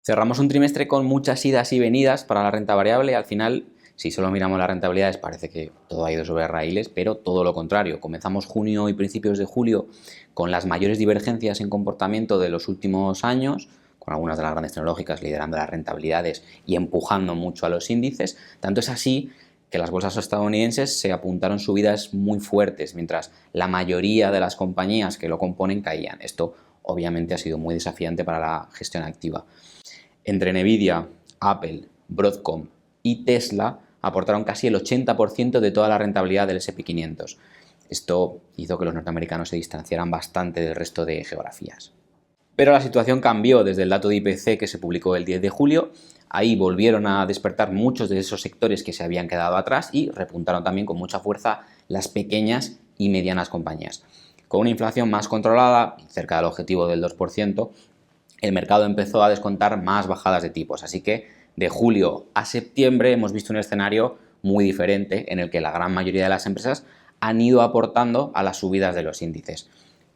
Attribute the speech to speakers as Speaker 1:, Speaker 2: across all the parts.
Speaker 1: Cerramos un trimestre con muchas idas y venidas para la renta variable. Al final, si solo miramos las rentabilidades, parece que todo ha ido sobre raíles, pero todo lo contrario. Comenzamos junio y principios de julio con las mayores divergencias en comportamiento de los últimos años, con algunas de las grandes tecnológicas liderando las rentabilidades y empujando mucho a los índices. Tanto es así que las bolsas estadounidenses se apuntaron subidas muy fuertes, mientras la mayoría de las compañías que lo componen caían. Esto obviamente ha sido muy desafiante para la gestión activa. Entre Nvidia, Apple, Broadcom y Tesla aportaron casi el 80% de toda la rentabilidad del S&P 500. Esto hizo que los norteamericanos se distanciaran bastante del resto de geografías. Pero la situación cambió desde el dato de IPC que se publicó el 10 de julio. Ahí volvieron a despertar muchos de esos sectores que se habían quedado atrás y repuntaron también con mucha fuerza las pequeñas y medianas compañías. Con una inflación más controlada, cerca del objetivo del 2%, el mercado empezó a descontar más bajadas de tipos. Así que de julio a septiembre hemos visto un escenario muy diferente en el que la gran mayoría de las empresas han ido aportando a las subidas de los índices.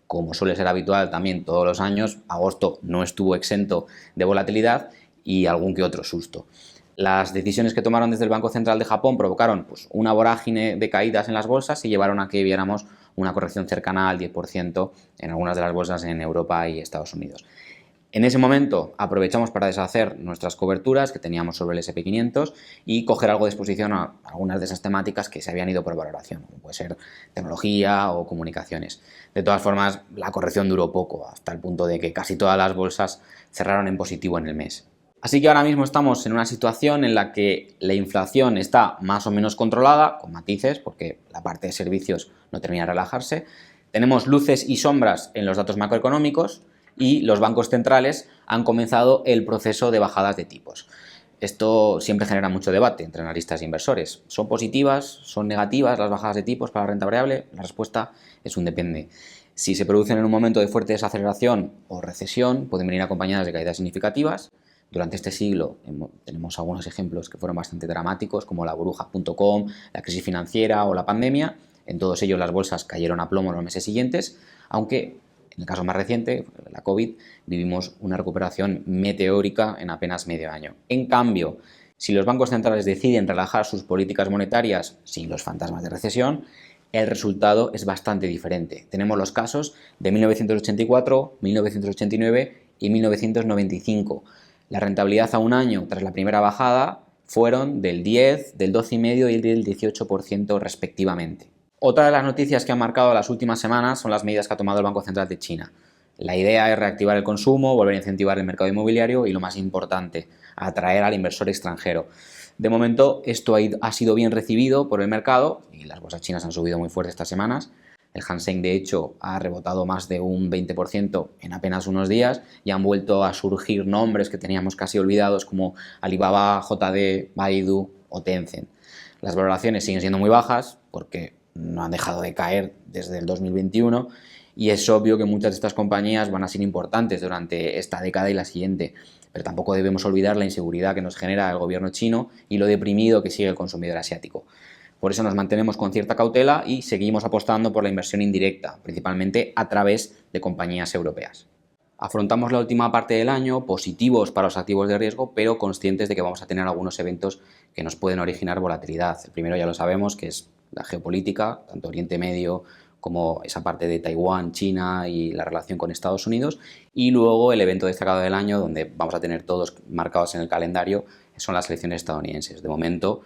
Speaker 1: Como suele ser habitual también todos los años, agosto no estuvo exento de volatilidad y algún que otro susto. Las decisiones que tomaron desde el Banco Central de Japón provocaron una vorágine de caídas en las bolsas y llevaron a que viéramos una corrección cercana al 10% en algunas de las bolsas en Europa y Estados Unidos. En ese momento aprovechamos para deshacer nuestras coberturas que teníamos sobre el S&P 500 y coger algo de exposición a algunas de esas temáticas que se habían ido por valoración, como puede ser tecnología o comunicaciones. De todas formas, la corrección duró poco, hasta el punto de que casi todas las bolsas cerraron en positivo en el mes. Así que ahora mismo estamos en una situación en la que la inflación está más o menos controlada, con matices, porque la parte de servicios no termina de relajarse. Tenemos luces y sombras en los datos macroeconómicos y los bancos centrales han comenzado el proceso de bajadas de tipos. Esto siempre genera mucho debate entre analistas e inversores. ¿Son positivas? ¿Son negativas las bajadas de tipos para la renta variable? La respuesta es un depende. Si se producen en un momento de fuerte desaceleración o recesión, pueden venir acompañadas de caídas significativas. Durante este siglo tenemos algunos ejemplos que fueron bastante dramáticos, como la burbuja.com, la crisis financiera o la pandemia. En todos ellos las bolsas cayeron a plomo en los meses siguientes, aunque en el caso más reciente, la COVID, vivimos una recuperación meteórica en apenas medio año. En cambio, si los bancos centrales deciden relajar sus políticas monetarias sin los fantasmas de recesión, el resultado es bastante diferente. Tenemos los casos de 1984, 1989 y 1995. La rentabilidad a un año tras la primera bajada fueron del 10, del 12,5% y del 18% respectivamente. Otra de las noticias que han marcado las últimas semanas son las medidas que ha tomado el Banco Central de China. La idea es reactivar el consumo, volver a incentivar el mercado inmobiliario y, lo más importante, atraer al inversor extranjero. De momento, esto ha sido bien recibido por el mercado y las bolsas chinas han subido muy fuerte estas semanas. El Hang Seng, de hecho, ha rebotado más de un 20% en apenas unos días y han vuelto a surgir nombres que teníamos casi olvidados como Alibaba, JD, Baidu o Tencent. Las valoraciones siguen siendo muy bajas porque no han dejado de caer desde el 2021 y es obvio que muchas de estas compañías van a ser importantes durante esta década y la siguiente, pero tampoco debemos olvidar la inseguridad que nos genera el gobierno chino y lo deprimido que sigue el consumidor asiático. Por eso nos mantenemos con cierta cautela y seguimos apostando por la inversión indirecta, principalmente a través de compañías europeas. Afrontamos la última parte del año positivos para los activos de riesgo, pero conscientes de que vamos a tener algunos eventos que nos pueden originar volatilidad. El primero ya lo sabemos, que es la geopolítica, tanto Oriente Medio como esa parte de Taiwán, China y la relación con Estados Unidos. Y luego el evento destacado del año, donde vamos a tener todos marcados en el calendario, son las elecciones estadounidenses. De momento,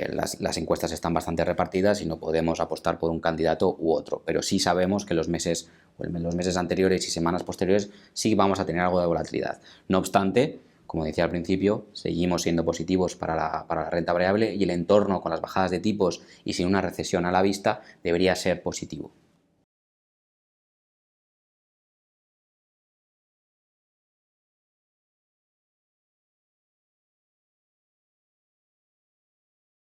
Speaker 1: las encuestas están bastante repartidas y no podemos apostar por un candidato u otro, pero sí sabemos que en los meses anteriores y semanas posteriores sí vamos a tener algo de volatilidad. No obstante, como decía al principio, seguimos siendo positivos para la renta variable y el entorno con las bajadas de tipos y sin una recesión a la vista debería ser positivo.